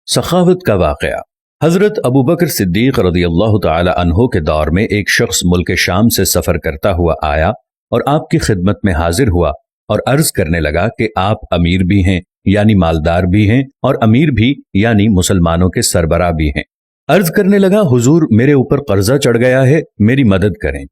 सखावत का वाक़या। हज़रत अबू बकर सिद्दीक़ रज़ियल्लाहु ताला अन्हो के दौर में एक शख्स मुल्क शाम से सफ़र करता हुआ आया और आपकी खिदमत में हाजिर हुआ और अर्ज करने लगा कि आप अमीर भी हैं यानी मालदार भी हैं और अमीर भी यानी मुसलमानों के सरबराह भी हैं। अर्ज करने लगा, हुजूर मेरे ऊपर कर्जा चढ़ गया है, मेरी मदद करें।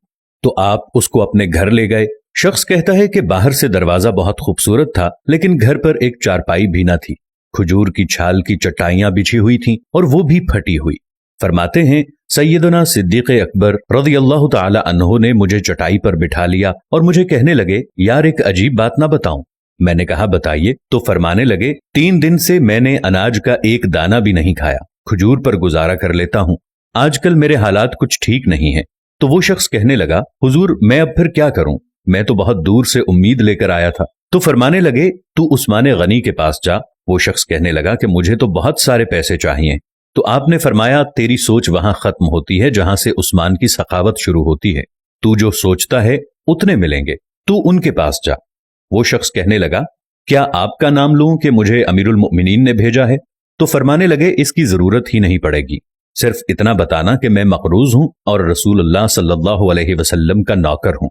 तो आप उसको अपने घर ले गए। शख्स कहता है कि बाहर से दरवाजा बहुत खूबसूरत था, लेकिन घर पर एक चारपाई भी न थी। खजूर की छाल की चटाइयां बिछी हुई थीं और वो भी फटी हुई। फरमाते हैं, सैयदना सिद्दीक़ अकबर रज़ियल्लाहु ताला अन्हो ने मुझे चटाई पर बिठा लिया और मुझे कहने लगे, यार एक अजीब बात ना बताऊं। मैंने कहा, बताइए। तो फरमाने लगे, 3 दिन से मैंने अनाज का एक दाना भी नहीं खाया, खजूर पर गुजारा कर लेता हूं। आजकल मेरे हालात कुछ ठीक नहीं है। तो वो शख्स कहने लगा, हुजूर मैं अब फिर क्या करूं, मैं तो बहुत दूर से उम्मीद लेकर आया था। तो फरमाने लगे, तू उस्मान गनी के पास जा। वो शख्स कहने लगा कि मुझे तो बहुत सारे पैसे चाहिए। तो आपने फरमाया, तेरी सोच वहां खत्म होती है जहां से उस्मान की सखावत शुरू होती है। तू जो सोचता है उतने मिलेंगे, तू उनके पास जा। वो शख्स कहने लगा, क्या आपका नाम लूं कि मुझे अमीरुल मोमिनीन ने भेजा है? तो फरमाने लगे, इसकी जरूरत ही नहीं पड़ेगी, सिर्फ इतना बताना कि मैं मकरूज हूं और रसूलुल्लाह सल्लल्लाहु अलैहि वसल्लम का नौकर हूं।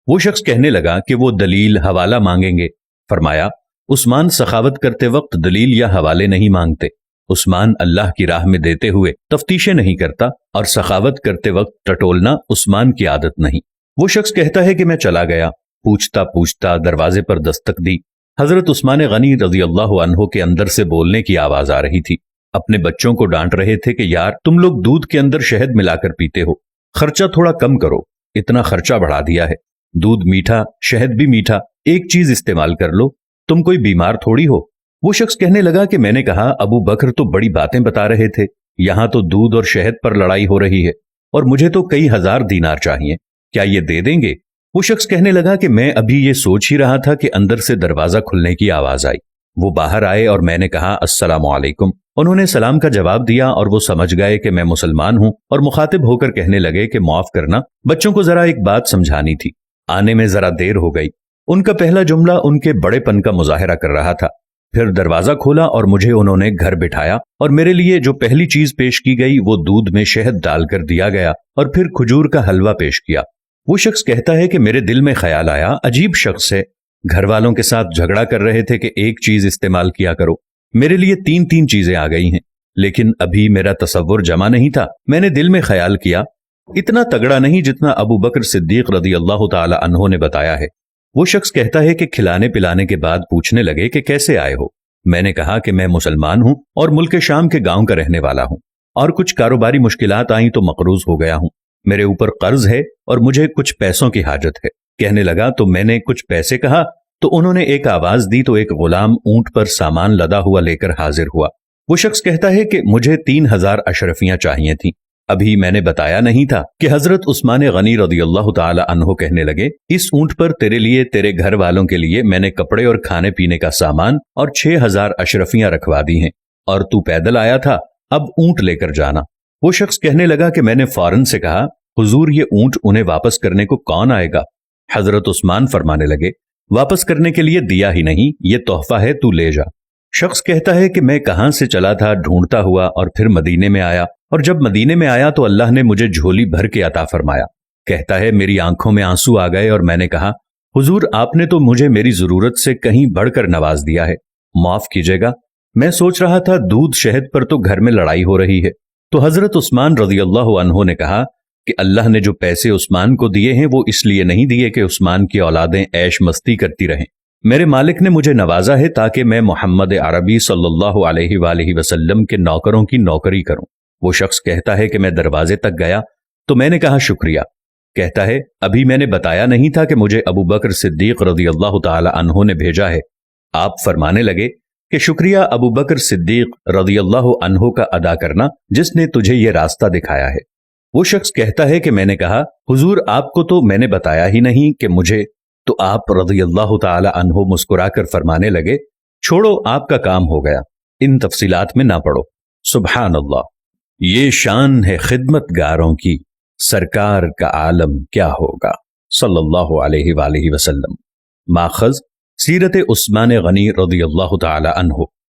वो शख्स कहने लगा कि वो दलील हवाला मांगेंगे। फरमाया, उस्मान सखावत करते वक्त दलील या हवाले नहीं मांगते। उस्मान अल्लाह की राह में देते हुए तफ्तीशें नहीं करता और सखावत करते वक्त टटोलना उस्मान की आदत नहीं। वो शख्स कहता है कि मैं चला गया, पूछता पूछता दरवाजे पर दस्तक दी। हजरत उस्मान गनी रज़ियल्लाहु अन्हो के अंदर से बोलने की आवाज आ रही थी। अपने बच्चों को डांट रहे थे कि यार तुम लोग दूध के अंदर शहद मिलाकर पीते हो, खर्चा थोड़ा कम करो, इतना खर्चा बढ़ा दिया है। दूध मीठा, शहद भी मीठा, एक चीज इस्तेमाल कर लो, तुम कोई बीमार थोड़ी हो। वो शख्स कहने लगा कि मैंने कहा, अबू बकर तो बड़ी बातें बता रहे थे, यहां तो दूध और शहद पर लड़ाई हो रही है और मुझे तो कई हजार दीनार चाहिए, क्या ये दे देंगे? वो शख्स कहने लगा कि मैं अभी ये सोच ही रहा था कि अंदर से दरवाजा खुलने की आवाज आई। वो बाहर आए और मैंने कहा, अस्सलामु अलैकुम। उन्होंने सलाम का जवाब दिया और वो समझ गए कि मैं मुसलमान हूं और मुखातिब होकर कहने लगे कि माफ करना, बच्चों को जरा एक बात समझानी थी, आने में जरा देर हो गई। उनका पहला जुमला उनके बड़ेपन का मुजाहिरा कर रहा था। फिर दरवाजा खोला और मुझे उन्होंने घर बिठाया और मेरे लिए जो पहली चीज पेश की गई वो दूध में शहद डालकर दिया गया और फिर खजूर का हलवा पेश किया। वो शख्स कहता है कि मेरे दिल में ख्याल आया, अजीब शख्स है, घर वालों के साथ झगड़ा कर रहे थे कि एक चीज इस्तेमाल किया करो, मेरे लिए 3-3 चीजें आ गई हैं, लेकिन अभी मेरा तसव्वुर जमा नहीं था। मैंने दिल में ख्याल किया, इतना तगड़ा नहीं जितना अबू बकर सिद्दीक रज़ियल्लाहु ताला अन्हो ने बताया है। वो शख्स कहता है कि खिलाने पिलाने के बाद पूछने लगे कि कैसे आए हो। मैंने कहा कि मैं मुसलमान हूं और मुल्क शाम के गांव का रहने वाला हूं और कुछ कारोबारी मुश्किलात आई तो मकरूज हो गया हूं। मेरे ऊपर कर्ज है और मुझे कुछ पैसों की हाजत है। कहने लगा, तो मैंने कुछ पैसे कहा तो उन्होंने एक आवाज दी तो एक गुलाम ऊंट पर सामान लदा हुआ लेकर हाजिर हुआ। वो शख्स कहता है कि मुझे 3000 अशरफियां चाहिए थी। अभी मैंने बताया नहीं था कि हजरत उस्मान गनी रज़ियल्लाहु ताला अन्हो कहने लगे, इस ऊंट पर तेरे लिए, तेरे घर वालों के लिए मैंने कपड़े और खाने पीने का सामान और 6000 अशरफियां रखवा दी हैं और तू पैदल आया था, अब ऊंट लेकर जाना। वो शख्स कहने लगा कि मैंने फौरन से कहा, हुजूर ये ऊंट उन्हें वापस करने को कौन आएगा? हजरत उस्मान फरमाने लगे, वापस करने के लिए दिया ही नहीं, ये तोहफा है, तू ले जा। शख्स कहता है कि मैं कहां से चला था ढूंढता हुआ और फिर मदीने में आया और जब मदीने में आया तो अल्लाह ने मुझे झोली भर के अता फरमाया। कहता है, मेरी आंखों में आंसू आ गए और मैंने कहा, हुजूर आपने तो मुझे मेरी जरूरत से कहीं बढ़कर नवाज दिया है, माफ कीजिएगा, मैं सोच रहा था दूध शहद पर तो घर में लड़ाई हो रही है। तो हजरत उस्मान रज़ियल्लाहु अन्हो ने कहा कि अल्लाह ने जो पैसे उस्मान को दिए हैं वो इसलिए नहीं दिए कि उस्मान की औलादें ऐश मस्ती करती रहें। मेरे मालिक ने मुझे नवाजा है ताकि मैं मोहम्मद अरबी सल्लल्लाहु अलैहि वसल्लम के नौकरों की नौकरी करूं। वो शख्स कहता है कि मैं दरवाजे तक गया तो मैंने कहा, शुक्रिया। कहता है, अभी मैंने बताया नहीं था कि मुझे अबू बकर सिद्दीक रज़ियल्लाहु ताला अन्हो ने भेजा है। आप फरमाने लगे कि शुक्रिया अबू बकर सिद्दीक रज़ियल्लाहु अन्हो का अदा करना जिसने तुझे ये रास्ता दिखाया है। वो शख्स कहता है कि मैंने कहा, हुजूर आपको तो मैंने बताया ही नहीं कि मुझे। तो आप रज़ियल्लाहु ताला अन्हो मुस्कुराकर फरमाने लगे, छोड़ो आपका काम हो गया, इन तफसीलात में ना पड़ो। सुभान अल्लाह, ये शान है खिदमतगारों की, सरकार का आलम क्या होगा सल्लल्लाहु अलैहि वसल्लम। माखज़ सीरत उस्मान गनी रज़ियल्लाहु ताला अन्हो।